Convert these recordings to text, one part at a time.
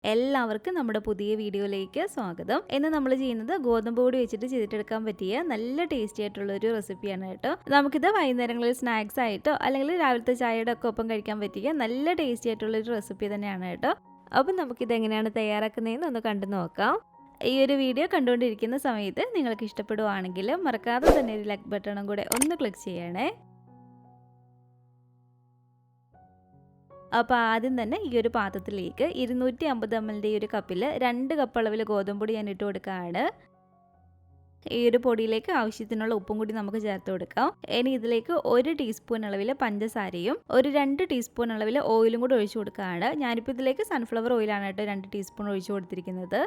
എല്ലാവർക്കും നമ്മുടെ പുതിയ വീഡിയോയിലേക്ക് സ്വാഗതം. ഇന്ന് നമ്മൾ ചെയ്യുന്നത് ഗോതമ്പ് പൊടി വെച്ചിട്ട് ചെയ്തിട്ടെടുക്കാൻ പറ്റിയ നല്ല ടേസ്റ്റി ആയിട്ടുള്ള ഒരു റെസിപ്പിയാണ് കേട്ടോ. നമുക്കിത് വൈകുന്നേരങ്ങളിൽ സ്നാക്സ് ആയിട്ടോ അല്ലെങ്കിൽ രാവിലത്തെ ചായയുടെ ഒക്കെ ഒപ്പം കഴിക്കാൻ പറ്റിയ നല്ല ടേസ്റ്റി ആയിട്ടുള്ള ഒരു റെസിപ്പി തന്നെയാണ് കേട്ടോ. അപ്പം നമുക്കിത് എങ്ങനെയാണ് തയ്യാറാക്കുന്നതെന്ന് ഒന്ന് കണ്ടു നോക്കാം. ഈ ഒരു വീഡിയോ കണ്ടുകൊണ്ടിരിക്കുന്ന സമയത്ത് നിങ്ങൾക്ക് ഇഷ്ടപ്പെടുവാണെങ്കിൽ മറക്കാതെ തന്നെ ഒരു ലൈക്ക് ബട്ടണും കൂടെ ഒന്ന് ക്ലിക്ക് ചെയ്യണേ. അപ്പോൾ ആദ്യം തന്നെ ഈ ഒരു പാത്രത്തിലേക്ക് 250 ml ഈ ഒരു കപ്പിൽ 2 കപ്പ് അളവിൽ ഗോതമ്പൊടി ഞാൻ ഇട്ട് കൊടുക്കുകയാണ്. ഈ ഒരു പൊടിയിലേക്ക് ആവശ്യത്തിനുള്ള ഉപ്പും കൂടി നമുക്ക് ചേർത്ത് കൊടുക്കാം. ഇനി ഇതിലേക്ക് 1 ടീസ്പൂൺ അളവിൽ പഞ്ചസാരയും 2 ടീസ്പൂൺ അളവിൽ ഓയിലും കൂടി ഒഴിച്ചു കൊടുക്കുകയാണ്. ഞാനിപ്പോൾ ഇതിലേക്ക് സൺഫ്ലവർ ഓയിലാണ് കേട്ടോ 2 ടീസ്പൂൺ ഒഴിച്ചു കൊടുത്തിരിക്കുന്നത്.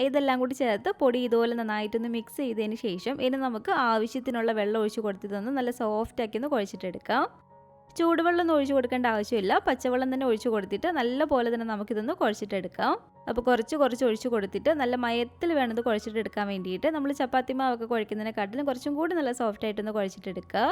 ഇതെല്ലാം കൂടി ചേർത്ത് പൊടി ഇതുപോലെ നന്നായിട്ടൊന്ന് മിക്സ് ചെയ്തതിന് ശേഷം ഇനി നമുക്ക് ആവശ്യത്തിനുള്ള വെള്ളം ഒഴിച്ചു കൊടുത്തിട്ടൊന്ന് നല്ല സോഫ്റ്റാക്കി ഒന്ന് കുഴച്ചിട്ടെടുക്കാം. ചൂടുവെള്ളം ഒന്നും ഒഴിച്ചു കൊടുക്കേണ്ട ആവശ്യമില്ല, പച്ചവെള്ളം തന്നെ ഒഴിച്ചു കൊടുത്തിട്ട് നല്ല പോലെ തന്നെ നമുക്കിതൊന്ന് കുഴച്ചിട്ടെടുക്കാം. അപ്പോൾ കുറച്ച് ഒഴിച്ചു കൊടുത്തിട്ട് നല്ല മയത്തിൽ വേണം ഇത് കുഴച്ചിട്ടെടുക്കാൻ വേണ്ടിയിട്ട്. നമ്മൾ ചപ്പാത്തി മാവൊക്കെ കുഴക്കുന്നതിനെക്കാട്ടിലും കുറച്ചും കൂടി നല്ല സോഫ്റ്റായിട്ടൊന്ന് കുഴച്ചിട്ടെടുക്കുക.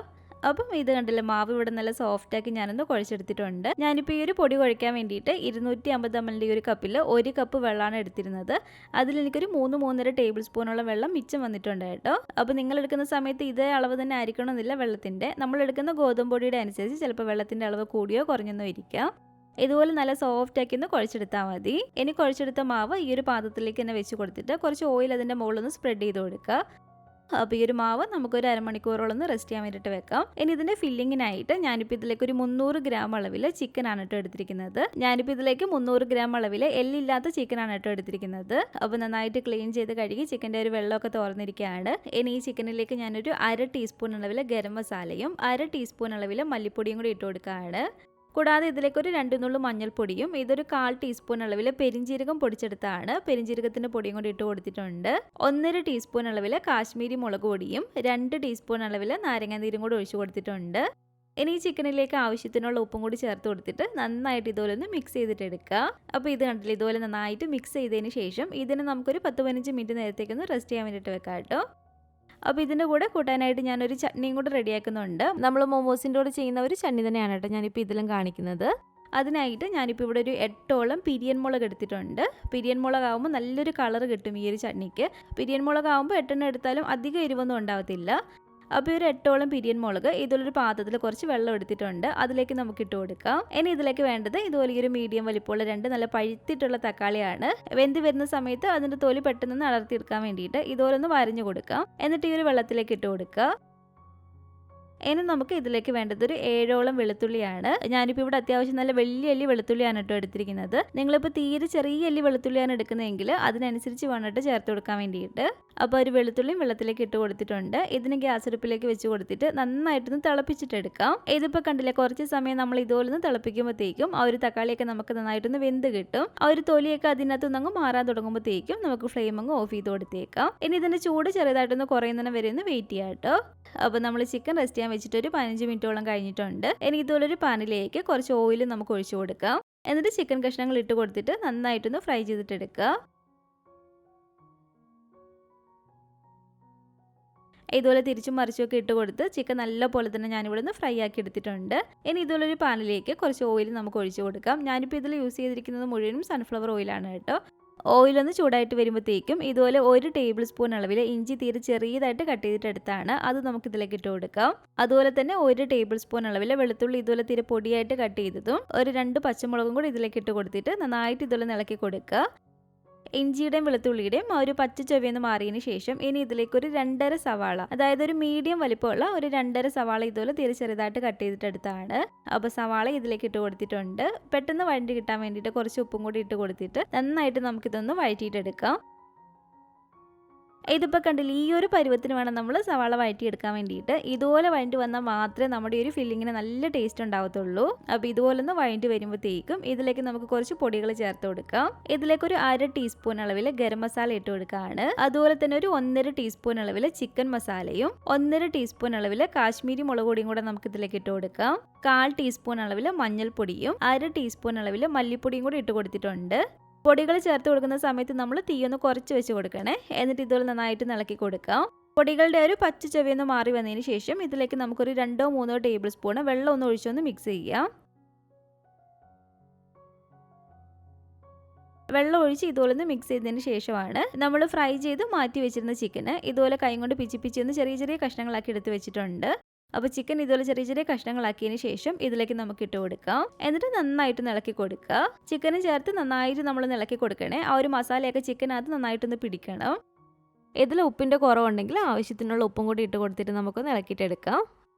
അപ്പം ഇത് കണ്ടില്ലേ, മാവ് ഇവിടെ നല്ല സോഫ്റ്റാക്കി ഞാനൊന്ന് കുഴച്ചെടുത്തിട്ടുണ്ട്. ഞാനിപ്പോൾ ഈ ഒരു പൊടി കുഴയ്ക്കാൻ വേണ്ടിയിട്ട് 250 ml ഈ ഒരു കപ്പിൽ 1 കപ്പ് വെള്ളമാണ് എടുത്തിരുന്നത്. അതിലെനിക്കൊരു 3-3.5 ടേബിൾ സ്പൂണോളം വെള്ളം മിച്ചം വന്നിട്ടുണ്ട് കേട്ടോ. അപ്പോൾ നിങ്ങൾ എടുക്കുന്ന സമയത്ത് ഇതേ അളവ് തന്നെ ആയിരിക്കണമെന്നില്ല വെള്ളത്തിൻ്റെ. നമ്മൾ എടുക്കുന്ന ഗോതമ്പ് പൊടിയുടെ അനുസരിച്ച് ചിലപ്പോൾ വെള്ളത്തിൻ്റെ അളവ് കൂടിയോ കുറഞ്ഞൊന്നോ ഇരിക്കാം. ഇതുപോലെ നല്ല സോഫ്റ്റാക്കി ഒന്ന് കുഴച്ചെടുത്താൽ മതി. ഇനി കുഴച്ചെടുത്ത മാവ് ഈ ഒരു പാത്രത്തിലേക്ക് തന്നെ വെച്ച് കൊടുത്തിട്ട് കുറച്ച് ഓയിൽ അതിൻ്റെ മുകളിലൊന്ന് സ്പ്രെഡ് ചെയ്ത് കൊടുക്കുക. അപ്പോൾ ഈ ഒരു മാവ് നമുക്കൊരു അരമണിക്കൂറോളം ഒന്ന് റെസ്റ്റ് ചെയ്യാൻ വേണ്ടിയിട്ട് വെക്കാം. ഇനി ഇതിൻ്റെ ഫില്ലിങ്ങിനായിട്ട് ഞാനിപ്പോൾ ഇതിലേക്ക് ഒരു 300 ഗ്രാം അളവിൽ ചിക്കനാണ് കേട്ടോ എടുത്തിരിക്കുന്നത്. ഞാനിപ്പോൾ ഇതിലേക്ക് 300 ഗ്രാം അളവിൽ എല്ലില്ലാത്ത ചിക്കനാണ് കേട്ടോ എടുത്തിരിക്കുന്നത്. അപ്പോൾ നന്നായിട്ട് ക്ലീൻ ചെയ്ത് കഴുകി ചിക്കൻ്റെ ഒരു വെള്ളമൊക്കെ തുറന്നിരിക്കുകയാണ്. ഇനി ഈ ചിക്കനിലേക്ക് ഞാനൊരു 1/2 ടീസ്പൂൺ അളവിൽ ഗരം മസാലയും 1/2 ടീസ്പൂൺ അളവിൽ മല്ലിപ്പൊടിയും കൂടി ഇട്ട് കൊടുക്കുകയാണ്. കൂടാതെ ഇതിലേക്ക് ഒരു 2 നുള്ളു മഞ്ഞൾപ്പൊടിയും ഇതൊരു 1/4 ടീസ്പൂൺ അളവിൽ പെരിഞ്ജീരകം പൊടിച്ചെടുത്താണ്. പെരിഞ്ജീരകത്തിൻ്റെ പൊടിയും കൂടി ഇട്ട് കൊടുത്തിട്ടുണ്ട്. 1.5 ടീസ്പൂൺ അളവിൽ കാശ്മീരി മുളക് പൊടിയും 2 ടീസ്പൂൺ അളവിൽ നാരങ്ങാനീരും കൂടി ഒഴിച്ചു കൊടുത്തിട്ടുണ്ട്. ഇനി ഈ ചിക്കനിലേക്ക് ആവശ്യത്തിനുള്ള ഉപ്പും കൂടി ചേർത്ത് കൊടുത്തിട്ട് നന്നായിട്ട് ഇതുപോലെ ഒന്ന് മിക്സ് ചെയ്തിട്ട് എടുക്കുക. അപ്പോൾ ഇത് കണ്ടില്ല, ഇതുപോലെ നന്നായിട്ട് മിക്സ് ചെയ്തതിന് ശേഷം ഇതിന് നമുക്കൊരു 10-15 മിനിറ്റ് നേരത്തേക്കൊന്ന് റെസ്റ്റ് ചെയ്യാൻ വേണ്ടിയിട്ട് വെക്കാം കേട്ടോ. അപ്പോൾ ഇതിൻ്റെ കൂടെ കൂട്ടാനായിട്ട് ഞാനൊരു ചട്നിയും കൂടെ റെഡിയാക്കുന്നുണ്ട്. നമ്മൾ മൊമോസിൻ്റെ കൂടെ ചെയ്യുന്ന ഒരു ചട്നി തന്നെയാണ് കേട്ടോ ഞാനിപ്പോൾ ഇതിലും കാണിക്കുന്നത്. അതിനായിട്ട് ഞാനിപ്പോൾ ഇവിടെ ഒരു 8ഓളം പിരിയൻ മുളക് എടുത്തിട്ടുണ്ട്. പിരിയൻ മുളകാകുമ്പോൾ നല്ലൊരു കളർ കിട്ടും ഈ ഒരു ചട്നിക്ക്. പിരിയൻ മുളകാകുമ്പോൾ 8 എടുത്താലും അധികം എരിവൊന്നും ഉണ്ടാവത്തില്ല. അപ്പോൾ ഒരു 8ഓളം പിരിയൻ മുളക് ഇതിലൊരു പാത്രത്തിൽ കുറച്ച് വെള്ളം എടുത്തിട്ടുണ്ട്. അതിലേക്ക് നമുക്ക് ഇട്ട് കൊടുക്കാം. ഇനി ഇതിലേക്ക് വേണ്ടത് ഇതുപോലെ ഒരു മീഡിയം വലിപ്പമുള്ള 2 നല്ല പഴുത്തിട്ടുള്ള തക്കാളിയാണ്. വെന്ത് വരുന്ന സമയത്ത് അതിൻ്റെ തൊലി പെട്ടെന്ന് അടർത്തിയെടുക്കാൻ വേണ്ടിയിട്ട് ഇതുപോലെ ഒന്ന് വരഞ്ഞു കൊടുക്കാം. എന്നിട്ട് ഈ ഒരു വെള്ളത്തിലേക്ക് ഇട്ട് കൊടുക്കുക. ഇനി നമുക്ക് ഇതിലേക്ക് വേണ്ടത് ഒരു 7ഓളം വെളുത്തുള്ളിയാണ്. ഞാനിപ്പോൾ ഇവിടെ അത്യാവശ്യം നല്ല വലിയ അല്ലി വെളുത്തുള്ളിയാണ് കേട്ടോ എടുത്തിരിക്കുന്നത്. നിങ്ങളിപ്പോൾ തീരെ ചെറിയ അല്ലി വെളുത്തുള്ളിയാണ് എടുക്കുന്നതെങ്കിൽ അതിനനുസരിച്ച് വേണ്ടിട്ട് ചേർത്ത് കൊടുക്കാൻ വേണ്ടിയിട്ട്. അപ്പോൾ ഒരു വെളുത്തുള്ളിയും വെള്ളത്തിലേക്ക് ഇട്ട് കൊടുത്തിട്ടുണ്ട്. ഇതിന് ഗ്യാസ് അടുപ്പിലേക്ക് വെച്ച് കൊടുത്തിട്ട് നന്നായിട്ടൊന്ന് തിളപ്പിച്ചിട്ടെടുക്കാം. ഇതിപ്പോൾ കണ്ടില്ലേ, കുറച്ച് സമയം നമ്മൾ ഇതുപോലെ ഒന്ന് തിളപ്പിക്കുമ്പോഴത്തേക്കും ആ ഒരു തക്കാളിയൊക്കെ നമുക്ക് നന്നായിട്ടൊന്ന് വെന്ത് കിട്ടും. ആ ഒരു തൊലിയൊക്കെ അതിനകത്തുനിന്ന് അങ്ങ് മാറാൻ തുടങ്ങുമ്പോഴത്തേക്കും നമുക്ക് ഫ്ലെയിം അങ്ങ് ഓഫ് ചെയ്ത് കൊടുത്തേക്കാം. ഇനി ഇതിൻ്റെ ചൂട് ചെറുതായിട്ടൊന്ന് കുറയുന്നതിന് വരെ ഒന്ന് വെയിറ്റ് ചെയ്യാം കേട്ടോ. അപ്പോൾ നമ്മൾ ചിക്കൻ റെസ്റ്റ് ചെയ്യാൻ വെച്ചിട്ട് ഒരു 15 മിനിറ്റോളം കഴിഞ്ഞിട്ടുണ്ട്. ഇനി ഇതുപോലൊരു പാനിലേക്ക് കുറച്ച് ഓയിൽ നമുക്ക് ഒഴിച്ചു കൊടുക്കാം. എന്നിട്ട് ചിക്കൻ കഷ്ണങ്ങൾ ഇട്ട് കൊടുത്തിട്ട് നന്നായിട്ടൊന്ന് ഫ്രൈ ചെയ്തിട്ടെടുക്കുക. ഇതുപോലെ തിരിച്ചും മറിച്ചുമൊക്കെ ഇട്ട് കൊടുത്ത് ചിക്കൻ നല്ല പോലെ തന്നെ ഞാനിവിടെ നിന്ന് ഫ്രൈ ആക്കി എടുത്തിട്ടുണ്ട്. ഇനി ഇതുപോലൊരു പാനിലേക്ക് കുറച്ച് ഓയിൽ നമുക്ക് ഒഴിച്ചു കൊടുക്കാം. ഞാനിപ്പോൾ ഇതിൽ യൂസ് ചെയ്തിരിക്കുന്നത് മുഴുവനും സൺഫ്ലവർ ഓയിലാണ് കേട്ടോ. ഓയിലൊന്ന് ചൂടായിട്ട് വരുമ്പോഴത്തേക്കും ഇതുപോലെ 1 ടേബിൾ സ്പൂൺ അളവിൽ ഇഞ്ചി തീരെ ചെറിയതായിട്ട് കട്ട് ചെയ്തിട്ടെടുത്താണ്. അത് നമുക്ക് ഇതിലേക്ക് ഇട്ട് കൊടുക്കാം. അതുപോലെ തന്നെ 1 ടേബിൾ സ്പൂൺ അളവിൽ വെളുത്തുള്ളി ഇതുപോലെ തീരെ പൊടിയായിട്ട് കട്ട് ചെയ്തതും ഒരു 2 പച്ചമുളകും കൂടി ഇതിലേക്ക് ഇട്ട് കൊടുത്തിട്ട് നന്നായിട്ട് ഇതുപോലെ ഇളക്കി കൊടുക്കുക. ഇഞ്ചിയുടെയും വെളുത്തുള്ളിയുടെയും ആ ഒരു പച്ച ചൊവ്വയെന്ന് മാറിയതിന് ശേഷം ഇനി ഇതിലേക്ക് ഒരു 2.5 സവാള, അതായത് ഒരു മീഡിയം വലിപ്പമുള്ള ഒരു 2.5 സവാള ഇതുപോലെ തീരെ ചെറുതായിട്ട് കട്ട് ചെയ്തിട്ടെടുത്താണ്. അപ്പോൾ സവാള ഇതിലേക്ക് ഇട്ട് കൊടുത്തിട്ടുണ്ട്. പെട്ടെന്ന് വഴണ്ടി കിട്ടാൻ വേണ്ടിയിട്ട് കുറച്ച് ഉപ്പും കൂടി ഇട്ട് കൊടുത്തിട്ട് നന്നായിട്ട് നമുക്കിതൊന്ന് വഴറ്റിയിട്ടെടുക്കാം. ഇതിപ്പോൾ കണ്ടില്ല, ഈ ഒരു പരുവത്തിന് വേണം നമ്മൾ സവാള വഴറ്റിയെടുക്കാൻ വേണ്ടിയിട്ട്. ഇതുപോലെ വഴണ്ടി വന്നാൽ മാത്രമേ നമ്മുടെ ഒരു ഫില്ലിങ്ങിന് നല്ല ടേസ്റ്റ് ഉണ്ടാവത്തുള്ളൂ. അപ്പോൾ ഇതുപോലെ ഒന്ന് വഴണ്ടി വരുമ്പോഴത്തേക്കും ഇതിലേക്ക് നമുക്ക് കുറച്ച് പൊടികൾ ചേർത്ത് കൊടുക്കാം. ഇതിലേക്ക് ഒരു 1/2 ടീസ്പൂൺ അളവിൽ ഗരം മസാല ഇട്ട് കൊടുക്കുകയാണ്. അതുപോലെ തന്നെ ഒരു 1.5 ടീസ്പൂൺ അളവിൽ ചിക്കൻ മസാലയും 1.5 ടീസ്പൂൺ അളവിൽ കാശ്മീരി മുളക് പൊടിയും കൂടെ നമുക്ക് ഇതിലേക്ക് ഇട്ട് കൊടുക്കാം. 1/4 ടീസ്പൂൺ അളവിൽ മഞ്ഞൾപ്പൊടിയും 1/2 ടീസ്പൂൺ അളവിൽ മല്ലിപ്പൊടിയും കൂടി ഇട്ട് കൊടുത്തിട്ടുണ്ട്. പൊടികൾ ചേർത്ത് കൊടുക്കുന്ന സമയത്ത് നമ്മൾ തീയൊന്ന് കുറച്ച് വെച്ച് കൊടുക്കണേ. എന്നിട്ട് ഇതുപോലെ നന്നായിട്ട് ഇളക്കി കൊടുക്കാം. പൊടികളുടെ ഒരു പച്ച ചൊവ്വയൊന്ന് മാറി വന്നതിന് ശേഷം ഇതിലേക്ക് നമുക്കൊരു 2-3 ടേബിൾ സ്പൂൺ വെള്ളം ഒന്ന് ഒഴിച്ചൊന്ന് മിക്സ് ചെയ്യാം. വെള്ളം ഒഴിച്ച് ഇതുപോലെ ഒന്ന് മിക്സ് ചെയ്തതിന് ശേഷമാണ് നമ്മൾ ഫ്രൈ ചെയ്ത് മാറ്റി വെച്ചിരുന്ന ചിക്കന് ഇതുപോലെ കൈ കൊണ്ട് പിച്ചി ഒന്ന് ചെറിയ ചെറിയ കഷ്ണങ്ങളാക്കി എടുത്ത് വെച്ചിട്ടുണ്ട്. അപ്പോൾ ചിക്കൻ ഇതുപോലെ ചെറിയ ചെറിയ കഷ്ണങ്ങളാക്കിയതിന് ശേഷം ഇതിലേക്ക് നമുക്ക് ഇട്ട് കൊടുക്കാം. എന്നിട്ട് നന്നായിട്ട് ഇളക്കി കൊടുക്കുക. ചിക്കനും ചേർത്ത് നന്നായിട്ട് നമ്മൾ ഇളക്കി കൊടുക്കണേ. ആ ഒരു മസാലയൊക്കെ ചിക്കനകത്ത് നന്നായിട്ടൊന്ന് പിടിക്കണം. ഇതിൽ ഉപ്പിൻ്റെ കുറവുണ്ടെങ്കിൽ ആവശ്യത്തിനുള്ള ഉപ്പും കൂടി ഇട്ട് കൊടുത്തിട്ട് നമുക്കൊന്ന് ഇളക്കിയിട്ടെടുക്കാം.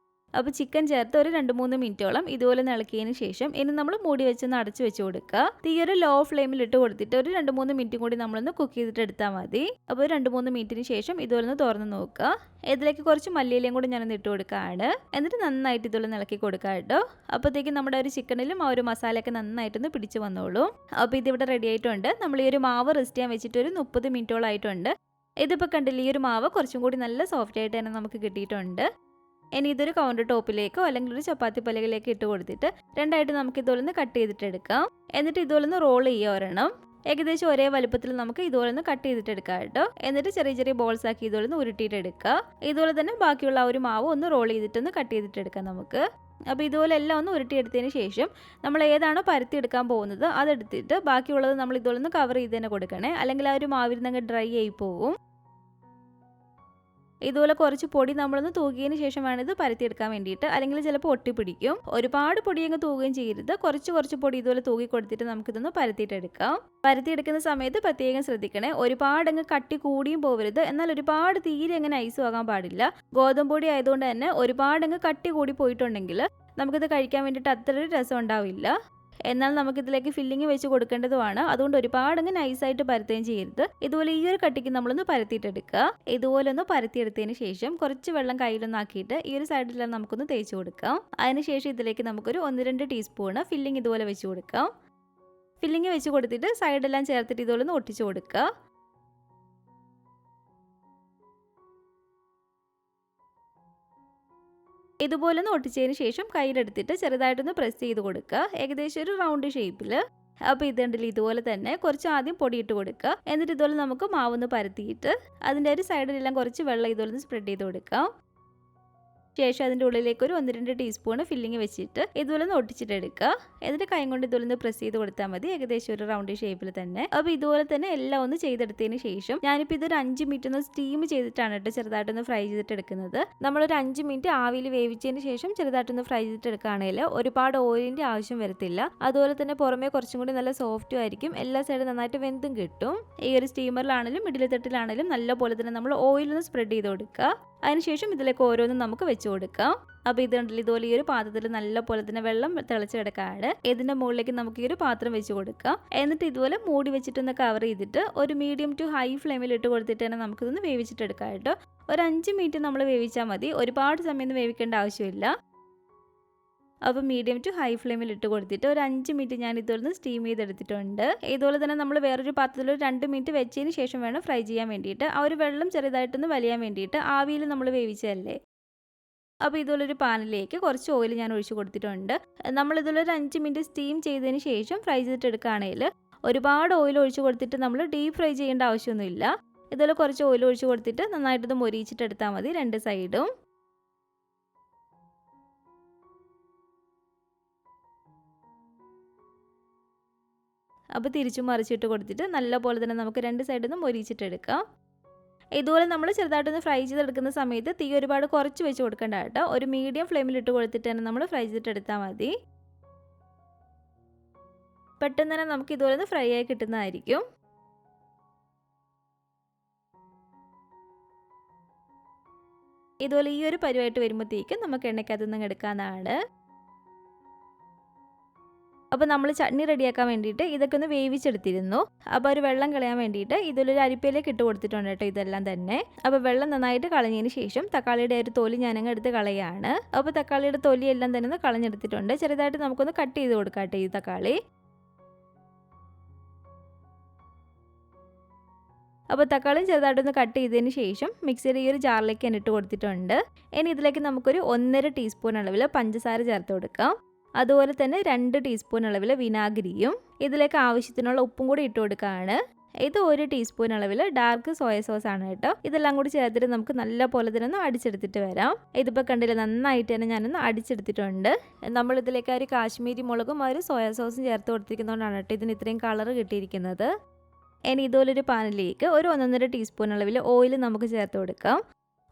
അപ്പോൾ ചിക്കൻ ചേർത്ത് ഒരു 2-3 മിനിറ്റോളം ഇതുപോലെ ഇളക്കിയതിന് ശേഷം ഇനി നമ്മൾ മൂടി വെച്ചൊന്ന് അടച്ചു വെച്ച് കൊടുക്കുക. തീ ഒരു ലോ ഫ്ലെയിമിൽ ഇട്ട് കൊടുത്തിട്ട് ഒരു 2-3 മിനിറ്റും കൂടി നമ്മളൊന്ന് കുക്ക് ചെയ്തിട്ട് എടുത്താൽ മതി. അപ്പോൾ 2-3 മിനിറ്റിന് ശേഷം ഇതുപോലെ ഒന്ന് തുറന്ന് നോക്കുക. ഇതിലേക്ക് കുറച്ച് മല്ലിയിലയും കൂടി ഞാനൊന്ന് ഇട്ട് കൊടുക്കുകയാണ്. എന്നിട്ട് നന്നായിട്ട് ഇതുപോലെ ഇളക്കി കൊടുക്കുക കേട്ടോ. അപ്പോഴത്തേക്കും നമ്മുടെ ഒരു ചിക്കനിലും ആ ഒരു മസാലയൊക്കെ നന്നായിട്ടൊന്ന് പിടിച്ച് വന്നോളൂ. അപ്പോൾ ഇതിവിടെ റെഡി ആയിട്ടുണ്ട്. നമ്മൾ ഈ ഒരു മാവ് റെസ്റ്റ് ചെയ്യാൻ വെച്ചിട്ട് ഒരു 30 മിനിറ്റോളം ആയിട്ടുണ്ട്. ഇതിപ്പോൾ കണ്ടില്ല, ഈ ഒരു മാവ് കുറച്ചും കൂടി നല്ല സോഫ്റ്റ് ആയിട്ട് തന്നെ നമുക്ക് കിട്ടിയിട്ടുണ്ട്. ഇനി ഇതൊരു കൗണ്ടർ ടോപ്പിലേക്കോ അല്ലെങ്കിൽ ഒരു ചപ്പാത്തി പലകയിലേക്ക് ഇട്ട് കൊടുത്തിട്ട് രണ്ടായിട്ട് നമുക്ക് ഇതുപോലെ കട്ട് ചെയ്തിട്ട് എടുക്കാം. എന്നിട്ട് ഇതുപോലെ റോൾ ചെയ്യുക ഒരെണ്ണം. ഏകദേശം ഒരേ വലുപ്പത്തിൽ നമുക്ക് ഇതുപോലെ കട്ട് ചെയ്തിട്ട് എടുക്കാം കേട്ടോ. എന്നിട്ട് ചെറിയ ചെറിയ ബോൾസ് ആക്കി ഇതുപോലെ ഉരുട്ടിയിട്ട് എടുക്കുക. ഇതുപോലെ തന്നെ ബാക്കിയുള്ള ആ ഒരു മാവ് ഒന്ന് റോൾ ചെയ്തിട്ടൊന്ന് കട്ട് ചെയ്തിട്ട് എടുക്കാം നമുക്ക്. അപ്പോൾ ഇതുപോലെ എല്ലാം ഒന്ന് ഉരുട്ടിയെടുത്തതിന് ശേഷം നമ്മൾ ഏതാണോ പരത്തി എടുക്കാൻ പോകുന്നത് അതെടുത്തിട്ട് ബാക്കിയുള്ളത് നമ്മൾ ഇതുപോലെ കവർ ചെയ്ത് തന്നെ കൊടുക്കണേ. അല്ലെങ്കിൽ ആ ഒരു മാവിൽ നിന്ന് ഡ്രൈ ആയി പോകും. ഇതുപോലെ കുറച്ച് പൊടി നമ്മളൊന്ന് തൂകിയതിന് ശേഷം വേണം ഇത് പരത്തിയെടുക്കാൻ വേണ്ടിയിട്ട്, അല്ലെങ്കിൽ ചിലപ്പോൾ ഒട്ടിപ്പിടിക്കും. ഒരുപാട് പൊടി അങ്ങ് തൂകുകയും ചെയ്യരുത്. കുറച്ച് പൊടി ഇതുപോലെ തൂകി കൊടുത്തിട്ട് നമുക്കിതൊന്ന് പരത്തിയിട്ടെടുക്കാം. പരത്തിയെടുക്കുന്ന സമയത്ത് പ്രത്യേകം ശ്രദ്ധിക്കണേ, ഒരുപാട് അങ്ങ് കട്ടി കൂടിയും പോകരുത്, എന്നാൽ ഒരുപാട് തീരെ അങ്ങനെ ഐസും ആകാൻ പാടില്ല. ഗോതമ്പ് പൊടി ആയതുകൊണ്ട് തന്നെ ഒരുപാട് അങ്ങ് കട്ടി കൂടി പോയിട്ടുണ്ടെങ്കിൽ നമുക്കിത് കഴിക്കാൻ വേണ്ടിയിട്ട് അത്ര ഒരു രസം ഉണ്ടാവില്ല. എന്നാൽ നമുക്കിതിലേക്ക് ഫില്ലിങ് വെച്ച് കൊടുക്കേണ്ടതുമാണ്. അതുകൊണ്ട് ഒരുപാട് അങ്ങ് നൈസായിട്ട് പരത്തുകയും ചെയ്യരുത്. ഇതുപോലെ ഈ ഒരു കട്ടിക്ക് നമ്മളൊന്ന് പരത്തിയിട്ടെടുക്കുക. ഇതുപോലെ ഒന്ന് പരത്തിയെടുത്തതിന് ശേഷം കുറച്ച് വെള്ളം കയ്യിലൊന്നാക്കിയിട്ട് ഈ ഒരു സൈഡിലെല്ലാം നമുക്കൊന്ന് തേച്ച് കൊടുക്കാം. അതിനുശേഷം ഇതിലേക്ക് നമുക്കൊരു 1-2 ടീസ്പൂണ് ഫില്ലിങ് ഇതുപോലെ വെച്ച് കൊടുക്കാം. ഫില്ലിങ് വെച്ച് കൊടുത്തിട്ട് സൈഡെല്ലാം ചേർത്തിട്ട് ഇതുപോലെ ഒന്ന് ഒട്ടിച്ച് കൊടുക്കുക. ഇതുപോലെ ഒന്ന് ഒട്ടിച്ചതിന് ശേഷം കയ്യിലെടുത്തിട്ട് ചെറുതായിട്ടൊന്ന് പ്രസ് ചെയ്ത് കൊടുക്കുക. ഏകദേശം ഒരു റൗണ്ട് ഷേപ്പിൽ. അപ്പോൾ ഇതുണ്ടല്ലോ, ഇതുപോലെ തന്നെ കുറച്ച് ആദ്യം പൊടിയിട്ട് കൊടുക്കുക. എന്നിട്ട് ഇതുപോലെ നമുക്ക് മാവൊന്ന് പരത്തിയിട്ട് അതിൻ്റെ ഒരു സൈഡിലെല്ലാം കുറച്ച് വെള്ളം ഇതുപോലെ ഒന്ന് സ്പ്രെഡ് ചെയ്ത് കൊടുക്കാം. ശേഷം അതിൻ്റെ ഉള്ളിലേക്ക് ഒരു 1-2 ടീസ്പൂണ് ഫില്ലിങ് വെച്ചിട്ട് ഇതുപോലെ ഒന്ന് ഒട്ടിച്ചിട്ടെടുക്കുക. എന്നിട്ട് കൈ കൊണ്ട് ഇതുപോലെ ഒന്ന് പ്രസ് ചെയ്ത് കൊടുത്താൽ മതി. ഏകദേശം ഒരു റൗണ്ട് ഷേപ്പിൽ തന്നെ. അപ്പോൾ ഇതുപോലെ തന്നെ എല്ലാം ഒന്ന് ചെയ്തെടുത്തതിന് ശേഷം ഞാനിപ്പോൾ ഇതൊരു 5 മിനിറ്റ് ഒന്ന് സ്റ്റീം ചെയ്തിട്ടാണ് കേട്ടോ ചെറുതായിട്ടൊന്ന് ഫ്രൈ ചെയ്തിട്ട് എടുക്കുന്നത്. നമ്മളൊരു 5 മിനിറ്റ് ആവിയിൽ വേവിച്ചതിന് ശേഷം ചെറുതായിട്ടൊന്ന് ഫ്രൈ ചെയ്തിട്ട് എടുക്കുകയാണെങ്കിൽ ഒരുപാട് ഓയിലിൻ്റെ ആവശ്യം വരത്തില്ല. അതുപോലെ തന്നെ പുറമേ കുറച്ചും കൂടി നല്ല സോഫ്റ്റും ആയിരിക്കും. എല്ലാ സൈഡും നന്നായിട്ട് വെന്തും കിട്ടും. ഈ ഒരു സ്റ്റീമറിലാണെങ്കിലും മിഡിൽ തട്ടിലാണെങ്കിലും നല്ലപോലെ തന്നെ നമ്മൾ ഓയിലൊന്ന് സ്പ്രെഡ് ചെയ്ത് കൊടുക്കുക. അതിനുശേഷം ഇതിലേക്ക് ഓരോന്നും നമുക്ക് വെച്ച് കൊടുക്കാം. അപ്പോൾ ഇതുണ്ടല്ലോ, ഇതുപോലെ ഈ ഒരു പാത്രത്തിൽ നല്ല പോലെ തന്നെ വെള്ളം തിളച്ച് കിടക്കാണ്. ഇതിൻ്റെ മുകളിലേക്ക് നമുക്ക് ഈ ഒരു പാത്രം വെച്ച് കൊടുക്കാം. എന്നിട്ട് ഇതുപോലെ മൂടി വെച്ചിട്ടൊന്ന് കവർ ചെയ്തിട്ട് ഒരു മീഡിയം ടു ഹൈ ഫ്ലെയിമിൽ ഇട്ട് കൊടുത്തിട്ട് തന്നെ നമുക്കിതൊന്ന് വേവിച്ചിട്ടെടുക്കാം കേട്ടോ. ഒരു 5 മിനിറ്റ് നമ്മൾ വേവിച്ചാൽ മതി. ഒരുപാട് സമയം വേവിക്കേണ്ട ആവശ്യമില്ല. അപ്പോൾ മീഡിയം ടു ഹൈ ഫ്ലെയിമിൽ ഇട്ട് കൊടുത്തിട്ട് ഒരു 5 മിനിറ്റ് ഞാൻ ഇതുപോലെ സ്റ്റീം ചെയ്തെടുത്തിട്ടുണ്ട്. ഇതുപോലെ തന്നെ നമ്മൾ വേറൊരു പാത്രത്തിൽ ഒരു 2 മിനിറ്റ് വെച്ചതിന് ശേഷം വേണം ഫ്രൈ ചെയ്യാൻ വേണ്ടിയിട്ട്. ആ ഒരു വെള്ളം ചെറുതായിട്ടൊന്ന് വലിയാൻ വേണ്ടിയിട്ട് ആവിയിൽ നമ്മൾ വേവിച്ചതല്ലേ. അപ്പോൾ ഇതുപോലെ ഒരു പാനിലേക്ക് കുറച്ച് ഓയിൽ ഞാൻ ഒഴിച്ച് കൊടുത്തിട്ടുണ്ട്. നമ്മളിതുപോലെ ഒരു 5 മിനിറ്റ് സ്റ്റീം ചെയ്തതിന് ശേഷം ഫ്രൈ ചെയ്തിട്ട് എടുക്കുകയാണെങ്കിൽ ഒരുപാട് ഓയിൽ ഒഴിച്ച് കൊടുത്തിട്ട് നമ്മൾ ഡീപ്പ് ഫ്രൈ ചെയ്യേണ്ട ആവശ്യമൊന്നുമില്ല. ഇതുപോലെ കുറച്ച് ഓയിൽ ഒഴിച്ച് കൊടുത്തിട്ട് നന്നായിട്ടൊന്ന് മൊരിയിച്ചിട്ട് എടുത്താൽ മതി 2 സൈഡും. അപ്പോൾ തിരിച്ചും മറിച്ചിട്ട് കൊടുത്തിട്ട് നല്ലപോലെ തന്നെ നമുക്ക് 2 സൈഡിൽ നിന്ന് മൊരിയിച്ചിട്ടെടുക്കാം. ഇതുപോലെ നമ്മൾ ചെറുതായിട്ടൊന്ന് ഫ്രൈ ചെയ്തെടുക്കുന്ന സമയത്ത് തീ ഒരുപാട് കുറച്ച് വെച്ച് കൊടുക്കേണ്ട കേട്ടോ. ഒരു മീഡിയം ഫ്ലെയിമിൽ ഇട്ട് കൊടുത്തിട്ട് തന്നെ നമ്മൾ ഫ്രൈ ചെയ്തിട്ടെടുത്താൽ മതി. പെട്ടെന്ന് തന്നെ നമുക്ക് ഇതുപോലെ ഒന്ന് ഫ്രൈ ആയി കിട്ടുന്നതായിരിക്കും. ഇതുപോലെ ഈ ഒരു പരുവായിട്ട് വരുമ്പോഴത്തേക്കും നമുക്ക് എണ്ണയ്ക്കകത്ത് നിന്ന് എടുക്കാവുന്നതാണ്. അപ്പോൾ നമ്മൾ ചട്നി റെഡിയാക്കാൻ വേണ്ടിയിട്ട് ഇതൊക്കെ ഒന്ന് വേവിച്ചെടുത്തിരുന്നു. അപ്പോൾ ഒരു വെള്ളം കളയാൻ വേണ്ടിയിട്ട് ഇതിലൊരു അരിപ്പയിലേക്ക് ഇട്ട് കൊടുത്തിട്ടുണ്ട് കേട്ടോ ഇതെല്ലാം തന്നെ. അപ്പോൾ വെള്ളം നന്നായിട്ട് കളഞ്ഞതിന് ശേഷം തക്കാളിയുടെ ഒരു തൊലി ഞാനങ്ങ് എടുത്ത് കളയാണ്. അപ്പോൾ തക്കാളിയുടെ തൊലി എല്ലാം തന്നെ ഒന്ന് കളഞ്ഞെടുത്തിട്ടുണ്ട്. ചെറുതായിട്ട് നമുക്കൊന്ന് കട്ട് ചെയ്ത് കൊടുക്കാം കേട്ടോ ഈ തക്കാളി. അപ്പോൾ തക്കാളിയും ചെറുതായിട്ടൊന്ന് കട്ട് ചെയ്തതിന് ശേഷം മിക്സിയുടെ ഈ ഒരു ജാറിലേക്ക് ഞാൻ ഇട്ട് കൊടുത്തിട്ടുണ്ട്. ഇനി ഇതിലേക്ക് നമുക്കൊരു 1.5 ടീസ്പൂൺ അളവിൽ പഞ്ചസാര ചേർത്ത് കൊടുക്കാം. അതുപോലെ തന്നെ 2 ടീസ്പൂൺ അളവിൽ വിനാഗിരിയും ഇതിലേക്ക് ആവശ്യത്തിനുള്ള ഉപ്പും കൂടി ഇട്ട് കൊടുക്കുകയാണ്. ഇത് 1 ടീസ്പൂൺ അളവിൽ ഡാർക്ക് സോയ സോസ് ആണ് കേട്ടോ. ഇതെല്ലാം കൂടി ചേർത്തിട്ട് നമുക്ക് നല്ല പോലെ തന്നെ ഒന്ന് അടിച്ചെടുത്തിട്ട് വരാം. ഇതിപ്പോൾ കണ്ടില്ല, നന്നായിട്ട് തന്നെ ഞാനൊന്ന് അടിച്ചെടുത്തിട്ടുണ്ട്. നമ്മൾ ഇതിലേക്ക് ഒരു കാശ്മീരി മുളകും ഒരു സോയ സോസും ചേർത്ത് കൊടുത്തിരിക്കുന്നതുകൊണ്ടാണ് കേട്ടോ ഇതിന് ഇത്രയും കളർ കിട്ടിയിരിക്കുന്നത്. ഇനി ഇതുപോലൊരു പാനിലേക്ക് ഒരു 1.5 ടീസ്പൂൺ അളവിൽ ഓയിൽ നമുക്ക് ചേർത്ത് കൊടുക്കാം.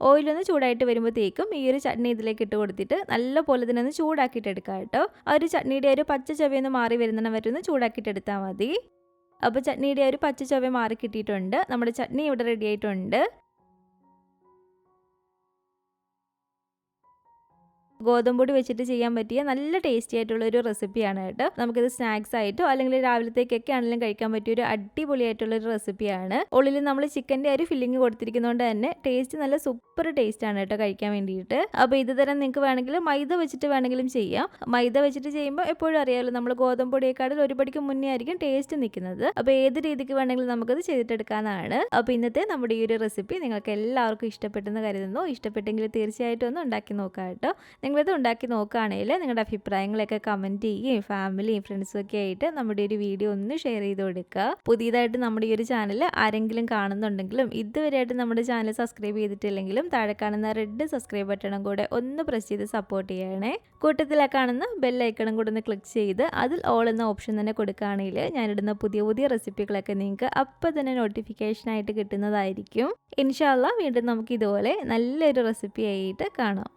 ഓയിലൊന്ന് ചൂടായിട്ട് വരുമ്പോഴത്തേക്കും ഈ ഒരു ചട്നി ഇതിലേക്ക് ഇട്ട് കൊടുത്തിട്ട് നല്ലപോലെ തന്നെ ഒന്ന് ചൂടാക്കിയിട്ട് എടുക്കാം കേട്ടോ. ആ ഒരു ചട്നിയുടെ ഒരു പച്ച ചൊവയൊന്ന് മാറി വരുന്നിടം വരെ ഒന്ന് ചൂടാക്കിയിട്ട് എടുത്താൽ മതി. അപ്പോൾ ചട്നിയുടെ ഒരു പച്ച ചൊവ മാറി കിട്ടിയിട്ടുണ്ട്. നമ്മുടെ ചട്നി ഇവിടെ റെഡി ആയിട്ടുണ്ട്. ഗോതമ്പൊടി വെച്ചിട്ട് ചെയ്യാൻ പറ്റിയ നല്ല ടേസ്റ്റി ആയിട്ടുള്ള ഒരു റെസിപ്പിയാണ് കേട്ടോ. നമുക്കിത് സ്നാക്സ് ആയിട്ടോ അല്ലെങ്കിൽ രാവിലത്തേക്കൊക്കെ ആണെങ്കിലും കഴിക്കാൻ പറ്റിയ ഒരു അടിപൊളിയായിട്ടുള്ള ഒരു റെസിപ്പിയാണ്. ഉള്ളിൽ നമ്മൾ ചിക്കൻ്റെ ഒരു ഫില്ലിങ് കൊടുത്തിരിക്കുന്നതുകൊണ്ട് തന്നെ ടേസ്റ്റ് നല്ല സൂപ്പർ ടേസ്റ്റ് ആണ് കേട്ടോ കഴിക്കാൻ വേണ്ടിയിട്ട്. അപ്പോൾ ഇത് തരം നിങ്ങൾക്ക് വേണമെങ്കിൽ മൈദ വെച്ചിട്ട് വേണമെങ്കിലും ചെയ്യാം. മൈദ വെച്ചിട്ട് ചെയ്യുമ്പോൾ എപ്പോഴും അറിയാമല്ലോ, നമ്മൾ ഗോതമ്പൊടിയേക്കാളും ഒരു പടിക്ക് മുന്നേ ആയിരിക്കും ടേസ്റ്റ് നിൽക്കുന്നത്. അപ്പോൾ ഏത് രീതിക്ക് വേണമെങ്കിലും നമുക്കത് ചെയ്തിട്ടെടുക്കാനാണ്. അപ്പോൾ ഇന്നത്തെ നമ്മുടെ ഈ ഒരു റെസിപ്പി നിങ്ങൾക്ക് എല്ലാവർക്കും ഇഷ്ടപ്പെട്ടെന്ന് കരുതുന്നു. ഇഷ്ടപ്പെട്ടെങ്കിൽ തീർച്ചയായിട്ടും ഒന്ന് ഉണ്ടാക്കി നോക്കാം കേട്ടോ. നിങ്ങളിത് ഉണ്ടാക്കി നോക്കുകയാണെങ്കിൽ നിങ്ങളുടെ അഭിപ്രായങ്ങളൊക്കെ കമൻറ്റ് ചെയ്യുകയും ഫാമിലിയും ഫ്രണ്ട്സും ഒക്കെ ആയിട്ട് നമ്മുടെ ഒരു വീഡിയോ ഒന്ന് ഷെയർ ചെയ്ത് കൊടുക്കുക. പുതിയതായിട്ട് നമ്മുടെ ഈ ഒരു ചാനൽ ആരെങ്കിലും കാണുന്നുണ്ടെങ്കിലും ഇതുവരെയായിട്ട് നമ്മുടെ ചാനൽ സബ്സ്ക്രൈബ് ചെയ്തിട്ടില്ലെങ്കിലും താഴെ കാണുന്ന റെഡ് സബ്സ്ക്രൈബ് ബട്ടണും കൂടെ ഒന്ന് പ്രസ് ചെയ്ത് സപ്പോർട്ട് ചെയ്യണേ. കൂട്ടത്തിലെ കാണുന്ന ബെല്ലൈക്കണും കൂടെ ഒന്ന് ക്ലിക്ക് ചെയ്ത് അതിൽ ഓൾ എന്ന ഓപ്ഷൻ തന്നെ കൊടുക്കുകയാണെങ്കിൽ ഞാനിടുന്ന പുതിയ പുതിയ റെസിപ്പികളൊക്കെ നിങ്ങൾക്ക് അപ്പം തന്നെ നോട്ടിഫിക്കേഷനായിട്ട് കിട്ടുന്നതായിരിക്കും. ഇൻഷാ അല്ലാഹ് വീണ്ടും നമുക്ക് ഇതുപോലെ നല്ലൊരു റെസിപ്പി ആയിട്ട് കാണാം.